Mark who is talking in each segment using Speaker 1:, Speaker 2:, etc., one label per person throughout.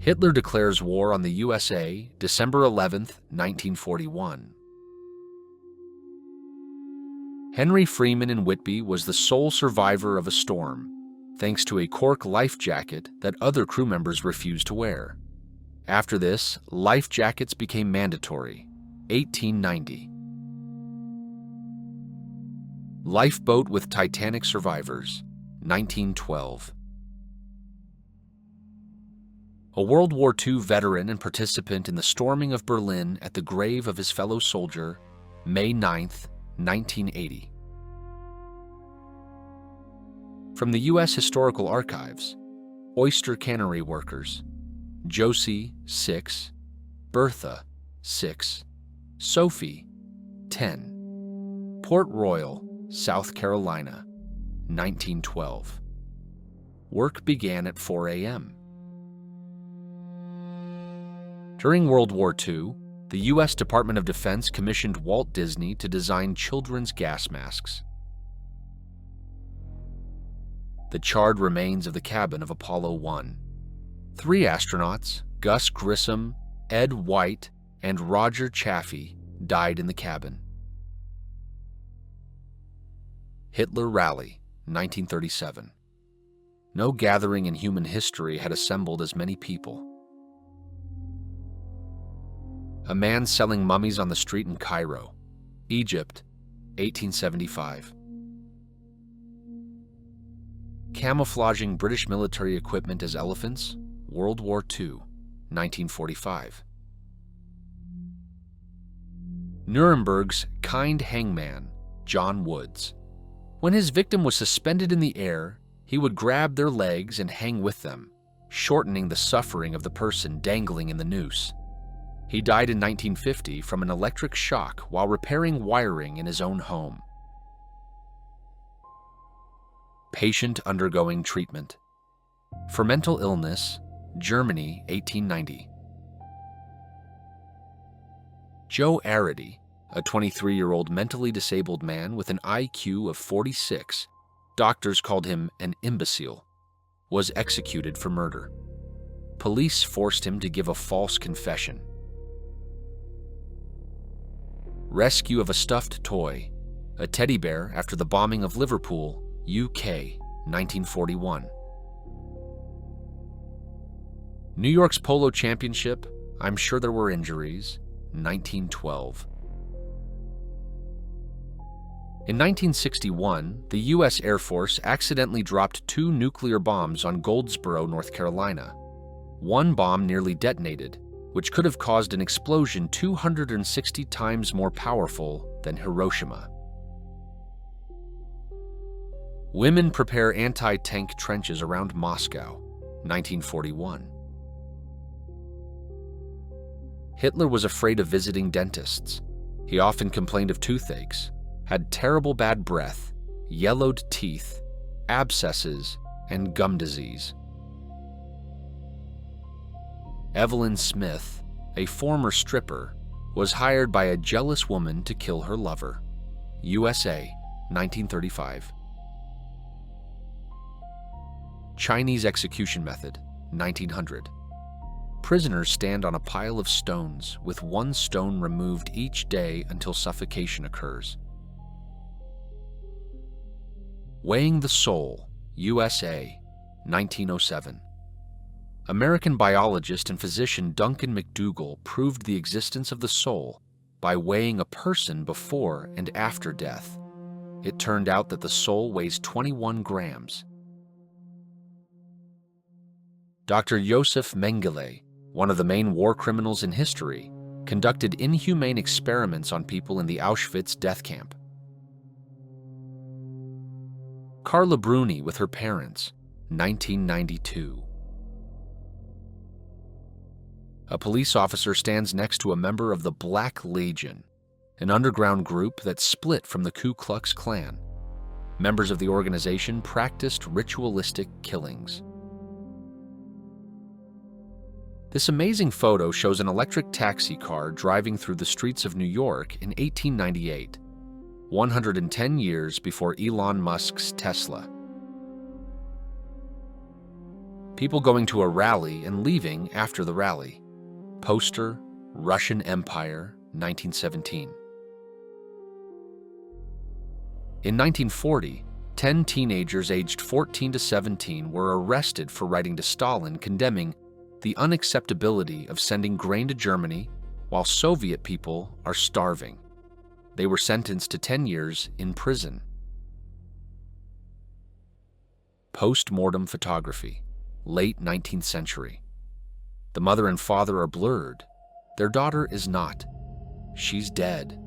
Speaker 1: Hitler declares war on the USA, December 11, 1941. Henry Freeman in Whitby was the sole survivor of a storm, thanks to a cork life jacket that other crew members refused to wear. After this, life jackets became mandatory. 1890. Lifeboat with Titanic survivors. 1912. A World War II veteran and participant in the storming of Berlin at the grave of his fellow soldier, May 9, 1980. From the U.S. Historical Archives, oyster cannery workers, Josie, 6, Bertha, 6, Sophie, 10. Port Royal, South Carolina, 1912. Work began at 4 a.m. During World War II, the U.S. Department of Defense commissioned Walt Disney to design children's gas masks. The charred remains of the cabin of Apollo 1. 3 astronauts, Gus Grissom, Ed White, and Roger Chaffee, died in the cabin. Hitler Rally, 1937. No gathering in human history had assembled as many people. A man selling mummies on the street in Cairo, Egypt, 1875. Camouflaging British military equipment as elephants, World War II, 1945. Nuremberg's kind hangman, John Woods. When his victim was suspended in the air, he would grab their legs and hang with them, shortening the suffering of the person dangling in the noose. He died in 1950 from an electric shock while repairing wiring in his own home. Patient undergoing treatment. For mental illness, Germany, 1890. Joe Arity, a 23-year-old mentally disabled man with an IQ of 46, doctors called him an imbecile, was executed for murder. Police forced him to give a false confession. Rescue of a stuffed toy, a teddy bear after the bombing of Liverpool, UK, 1941. New York's Polo Championship, I'm sure there were injuries, 1912. In 1961, the U.S. Air Force accidentally dropped 2 nuclear bombs on Goldsboro, North Carolina. One bomb nearly detonated, which could have caused an explosion 260 times more powerful than Hiroshima. Women prepare anti-tank trenches around Moscow, 1941. Hitler was afraid of visiting dentists. He often complained of toothaches, had terrible bad breath, yellowed teeth, abscesses, and gum disease. Evelyn Smith, a former stripper, was hired by a jealous woman to kill her lover. USA, 1935. Chinese execution method, 1900. Prisoners stand on a pile of stones with 1 stone removed each day until suffocation occurs. Weighing the Soul, USA, 1907. American biologist and physician Duncan McDougall proved the existence of the soul by weighing a person before and after death. It turned out that the soul weighs 21 grams. Dr. Josef Mengele, one of the main war criminals in history, conducted inhumane experiments on people in the Auschwitz death camp. Carla Bruni with her parents, 1992. A police officer stands next to a member of the Black Legion, an underground group that split from the Ku Klux Klan. Members of the organization practiced ritualistic killings. This amazing photo shows an electric taxi car driving through the streets of New York in 1898, 110 years before Elon Musk's Tesla. People going to a rally and leaving after the rally. Poster, Russian Empire, 1917. In 1940, 10 teenagers aged 14 to 17 were arrested for writing to Stalin condemning the unacceptability of sending grain to Germany while Soviet people are starving. They were sentenced to 10 years in prison. Post-mortem photography, late 19th century. The mother and father are blurred. Their daughter is not. She's dead,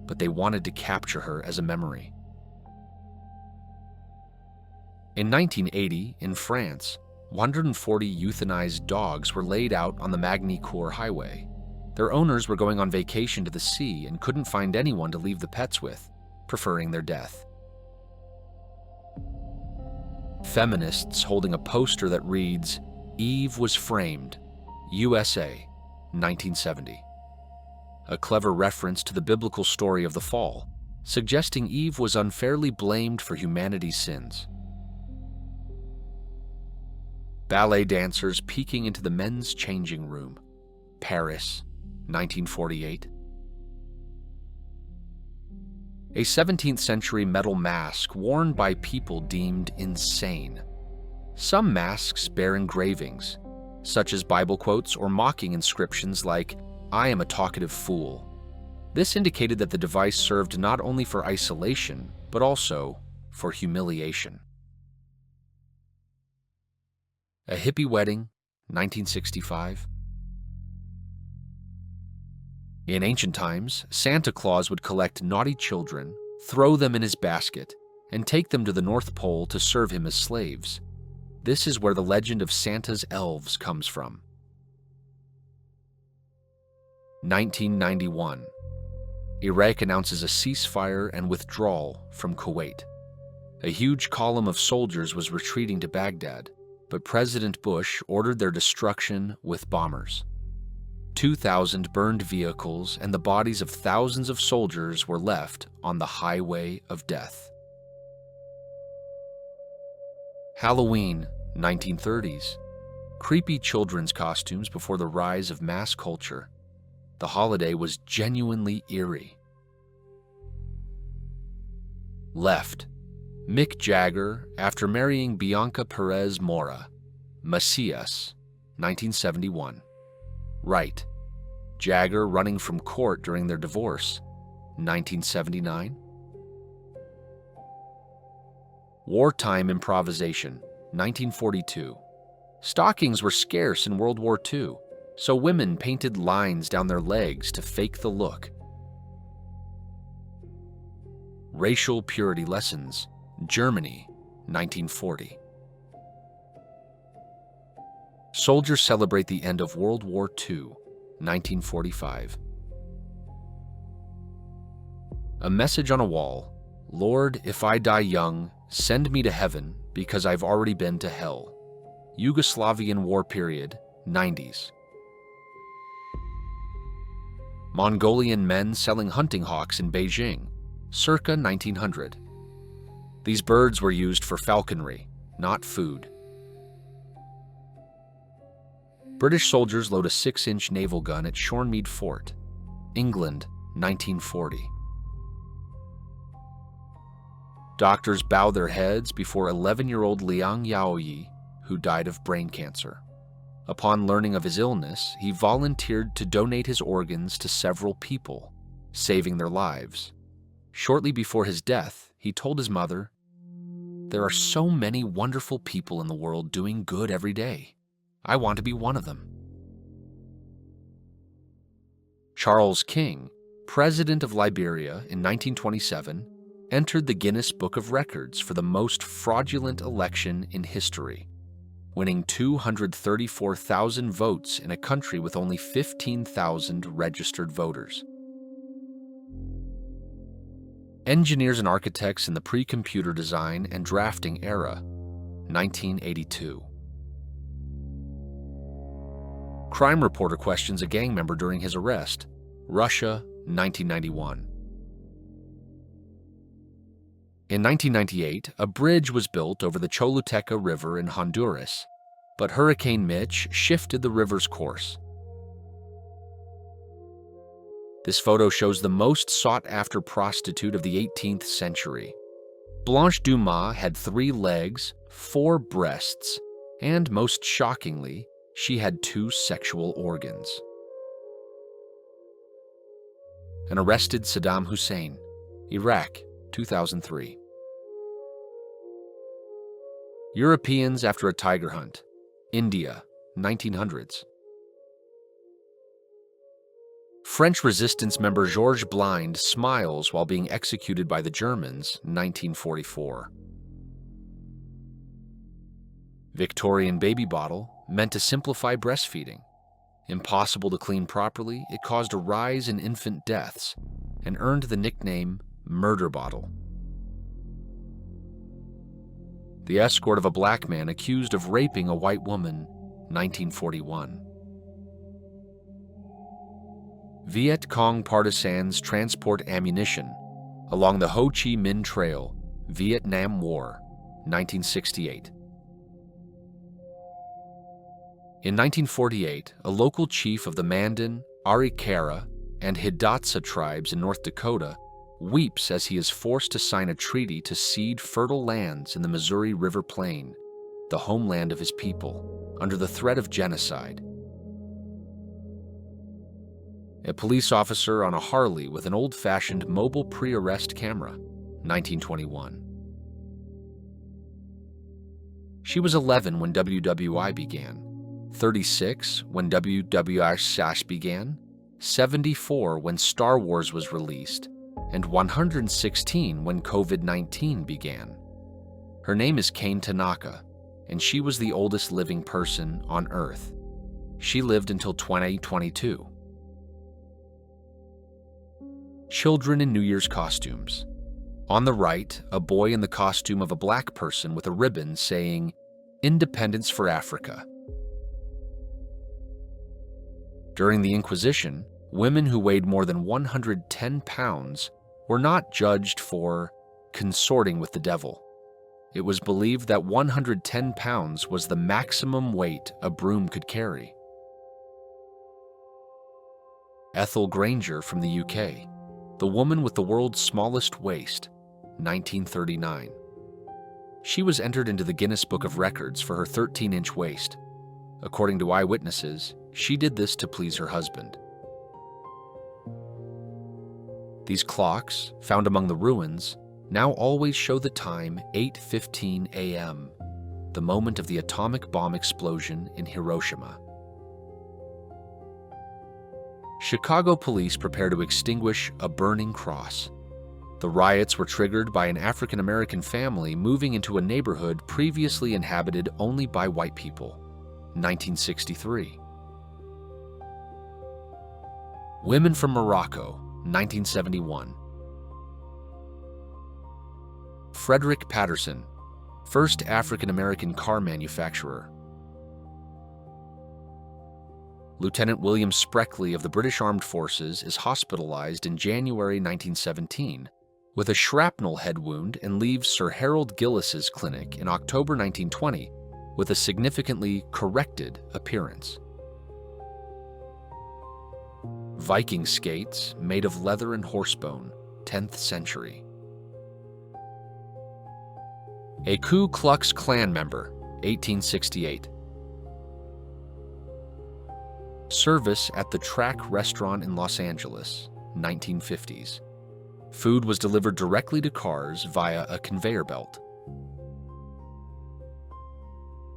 Speaker 1: but they wanted to capture her as a memory. In 1980, in France, 140 euthanized dogs were laid out on the Magny-Cours highway. Their owners were going on vacation to the sea and couldn't find anyone to leave the pets with, preferring their death. Feminists holding a poster that reads, "Eve was framed, USA, 1970." A clever reference to the biblical story of the fall, suggesting Eve was unfairly blamed for humanity's sins. Ballet dancers peeking into the men's changing room, Paris, 1948. A 17th century metal mask worn by people deemed insane. Some masks bear engravings, such as Bible quotes or mocking inscriptions like, "I am a talkative fool." This indicated that the device served not only for isolation, but also for humiliation. A hippie wedding, 1965. In ancient times, Santa Claus would collect naughty children, throw them in his basket, and take them to the North Pole to serve him as slaves. This is where the legend of Santa's elves comes from. 1991. Iraq announces a ceasefire and withdrawal from Kuwait. A huge column of soldiers was retreating to Baghdad, but President Bush ordered their destruction with bombers. 2,000 burned vehicles and the bodies of thousands of soldiers were left on the highway of death. Halloween, 1930s. Creepy children's costumes before the rise of mass culture. The holiday was genuinely eerie. Left. Mick Jagger after marrying Bianca Perez Mora. Macias, 1971. Right. Jagger running from court during their divorce, 1979. Wartime improvisation, 1942. Stockings were scarce in World War II, so women painted lines down their legs to fake the look. Racial purity lessons, Germany, 1940. Soldiers celebrate the end of World War II, 1945. A message on a wall, "Lord, if I die young, send me to heaven because I've already been to hell." Yugoslavian war period, 90s. Mongolian men selling hunting hawks in Beijing, circa 1900. These birds were used for falconry, not food. British soldiers load a 6-inch naval gun at Shornmead Fort, England, 1940. Doctors bow their heads before 11-year-old Liang Yaoyi, who died of brain cancer. Upon learning of his illness, he volunteered to donate his organs to several people, saving their lives. Shortly before his death, he told his mother, "There are so many wonderful people in the world doing good every day. I want to be one of them." Charles King, president of Liberia in 1927, entered the Guinness Book of Records for the most fraudulent election in history, winning 234,000 votes in a country with only 15,000 registered voters. Engineers and architects in the pre-computer design and drafting era, 1982. Crime reporter questions a gang member during his arrest, Russia, 1991. In 1998, a bridge was built over the Choluteca River in Honduras. but Hurricane Mitch shifted the river's course. This photo shows the most sought-after prostitute of the 18th century. Blanche Dumas had 3 legs, 4 breasts, and most shockingly, she had 2 sexual organs. An arrested Saddam Hussein, Iraq, 2003. Europeans after a tiger hunt, India, 1900s. French resistance member Georges Blind smiles while being executed by the Germans, 1944. Victorian baby bottle meant to simplify breastfeeding. Impossible to clean properly, it caused a rise in infant deaths and earned the nickname murder bottle. The escort of a black man accused of raping a white woman, 1941. Viet Cong partisans transport ammunition along the Ho Chi Minh Trail, Vietnam War, 1968. In 1948, a local chief of the Mandan, Arikara, and Hidatsa tribes in North Dakota weeps as he is forced to sign a treaty to cede fertile lands in the Missouri River Plain, the homeland of his people, under the threat of genocide. A police officer on a Harley with an old-fashioned mobile pre-arrest camera, 1921. She was 11 when WWI began, 36 when WWI began, 74 when Star Wars was released, and 116 when COVID-19 began. Her name is Kane Tanaka, and she was the oldest living person on Earth. She lived until 2022. Children in New Year's costumes. On the right, a boy in the costume of a black person with a ribbon saying, "Independence for Africa." During the Inquisition, women who weighed more than 110 pounds were not judged for consorting with the devil. It was believed that 110 pounds was the maximum weight a broom could carry. Ethel Granger from the UK, the woman with the world's smallest waist, 1939. She was entered into the Guinness Book of Records for her 13-inch waist. According to eyewitnesses, she did this to please her husband. These clocks, found among the ruins, now always show the time 8:15 a.m., the moment of the atomic bomb explosion in Hiroshima. Chicago police prepare to extinguish a burning cross. The riots were triggered by an African-American family moving into a neighborhood previously inhabited only by white people, 1963. Women from Morocco, 1971. Frederick Patterson, first African-American car manufacturer. Lieutenant William Spreckley of the British Armed Forces is hospitalized in January 1917 with a shrapnel head wound and leaves Sir Harold Gillis's clinic in October 1920 with a significantly corrected appearance. Viking skates made of leather and horsebone, 10th century. A Ku Klux Klan member, 1868. Service at the Track Restaurant in Los Angeles, 1950s. Food was delivered directly to cars via a conveyor belt.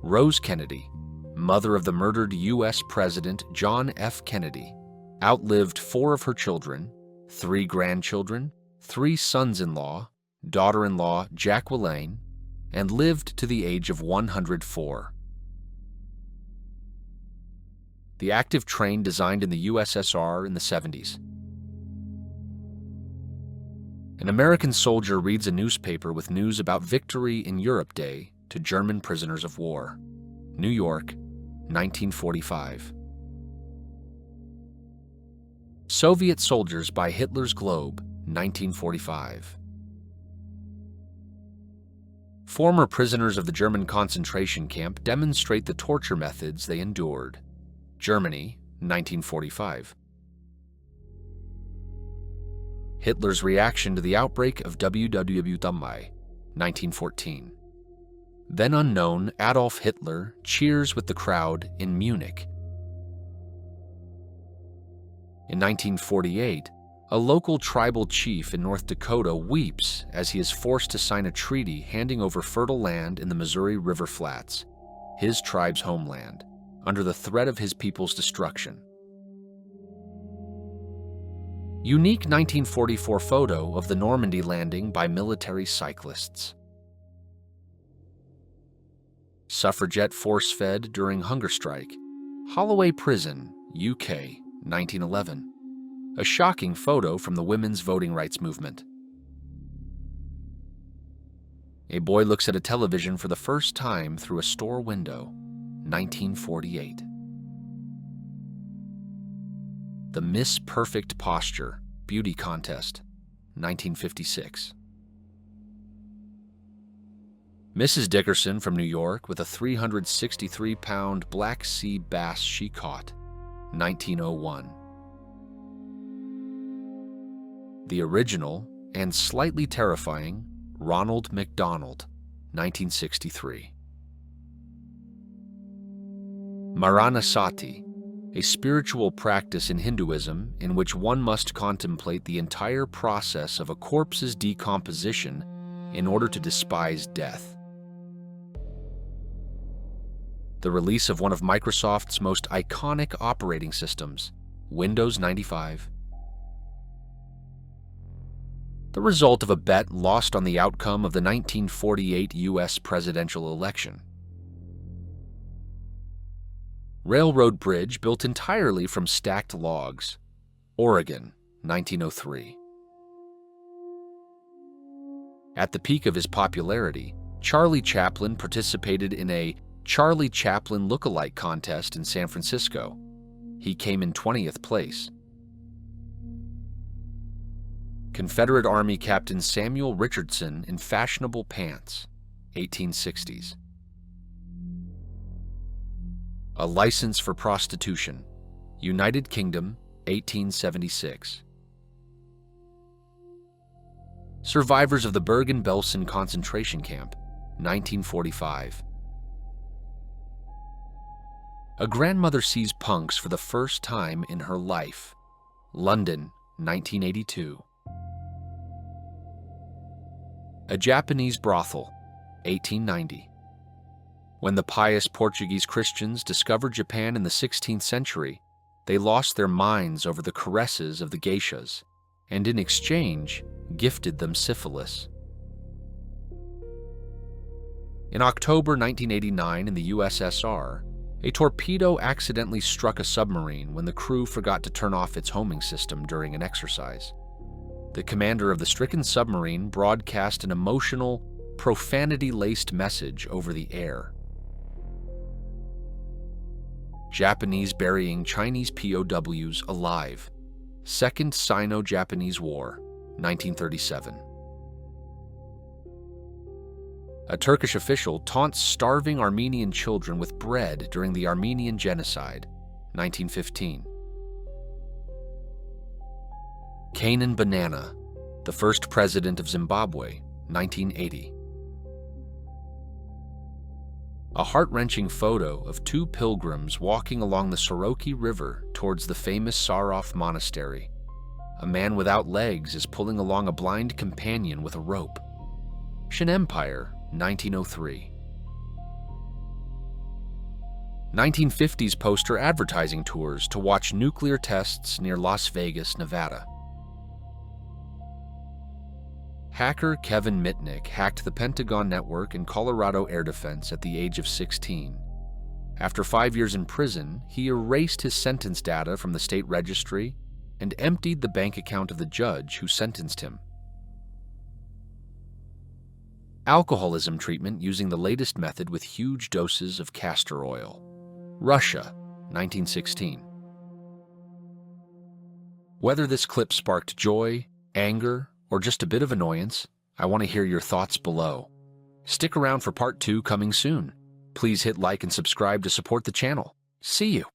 Speaker 1: Rose Kennedy, mother of the murdered U.S. President John F. Kennedy, outlived 4 of her children, 3 grandchildren, 3 sons-in-law, daughter-in-law Jacqueline, and lived to the age of 104. The active train designed in the USSR in the 70s. An American soldier reads a newspaper with news about Victory in Europe Day to German prisoners of war. New York, 1945. Soviet soldiers buy Hitler's globe, 1945. Former prisoners of the German concentration camp demonstrate the torture methods they endured. Germany, 1945. Hitler's reaction to the outbreak of WWW, 1914. Then unknown Adolf Hitler cheers with the crowd in Munich. In 1948, a local tribal chief in North Dakota weeps as he is forced to sign a treaty handing over fertile land in the Missouri River Flats, his tribe's homeland, under the threat of his people's destruction. Unique 1944 photo of the Normandy landing by military cyclists. Suffragette force-fed during hunger strike. Holloway Prison, UK, 1911. A shocking photo from the women's voting rights movement. A boy looks at a television for the first time through a store window, 1948. The Miss Perfect Posture Beauty Contest, 1956. Mrs. Dickerson from New York with a 363-pound Black Sea bass she caught, 1901. The original and slightly terrifying Ronald McDonald, 1963. Maranasati, a spiritual practice in Hinduism in which one must contemplate the entire process of a corpse's decomposition in order to despise death. The release of one of Microsoft's most iconic operating systems, Windows 95. The result of a bet lost on the outcome of the 1948 U.S. presidential election. Railroad bridge built entirely from stacked logs, Oregon, 1903. At the peak of his popularity, Charlie Chaplin participated in a Charlie Chaplin lookalike contest in San Francisco. He came in 20th place. Confederate Army Captain Samuel Richardson in fashionable pants, 1860s. A license for prostitution, United Kingdom, 1876. Survivors of the Bergen-Belsen concentration camp, 1945. A grandmother sees punks for the first time in her life, London, 1982. A Japanese brothel, 1890. When the pious Portuguese Christians discovered Japan in the 16th century, they lost their minds over the caresses of the geishas, and in exchange, gifted them syphilis. In October 1989 in the USSR, a torpedo accidentally struck a submarine when the crew forgot to turn off its homing system during an exercise. The commander of the stricken submarine broadcast an emotional, profanity-laced message over the air. Japanese burying Chinese POWs alive. Second Sino-Japanese War, 1937. A Turkish official taunts starving Armenian children with bread during the Armenian Genocide, 1915. Canaan Banana, the first president of Zimbabwe, 1980. A heart-wrenching photo of two pilgrims walking along the Soroki River towards the famous Sarof Monastery. A man without legs is pulling along a blind companion with a rope. Shin Empire, 1903. 1950s poster advertising tours to watch nuclear tests near Las Vegas, Nevada. Hacker Kevin Mitnick hacked the Pentagon network and Colorado Air Defense at the age of 16. After 5 years in prison, he erased his sentence data from the state registry and emptied the bank account of the judge who sentenced him. Alcoholism treatment using the latest method with huge doses of castor oil. Russia, 1916. Whether this clip sparked joy, anger, or just a bit of annoyance, I want to hear your thoughts below. Stick around for part 2 coming soon. Please hit like and subscribe to support the channel. See you!